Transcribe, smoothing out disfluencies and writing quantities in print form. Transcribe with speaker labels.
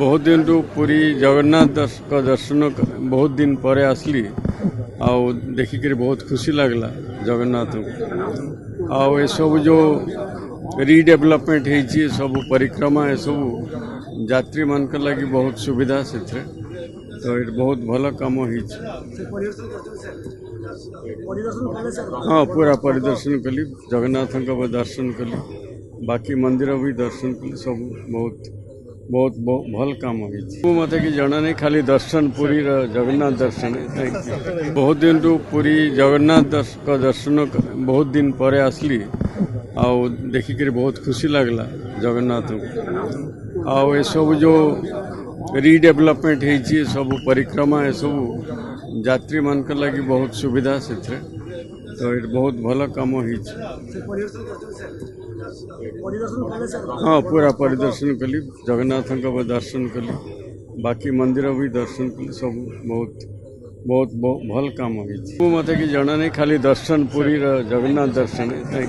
Speaker 1: बहुत दिन रु पूरी जगन्नाथ दर्शन बहुत दिन पर आसली आउ देखिक बहुत खुशी लगला जगन्नाथ आउ ए सब जो रिडेवलपमेंट है सब परिक्रमा ए सब यात्री मान लगी बहुत सुविधा से तो ये बहुत भल कम हो। हाँ पूरा परिदर्शन कली जगन्नाथ दर्शन कली बाकी मंदिर भी दर्शन कली सब बहुत बहुत भल काम हो। मत कि जना नहीं खाली दर्शन पुरी जगन्नाथ दर्शन है बहुत दिन रु पूरी जगन्नाथ दर्शन बहुत दिन पर आसली आउ देखिक बहुत खुशी लगला जगन्नाथ आउ ए सब जो रिडेवलपमेंट है सब परिक्रमा ए सब यात्री मान लगी बहुत सुविधा से तो ये बहुत भल कम हो। हाँ पूरा परिदर्शन कली जगन्नाथ दर्शन कली बाकी मंदिर भी दर्शन कली सब बहुत बहुत भल काम हो। मत कि जना नहीं खाली दर्शन पुरी जगन्नाथ दर्शन है।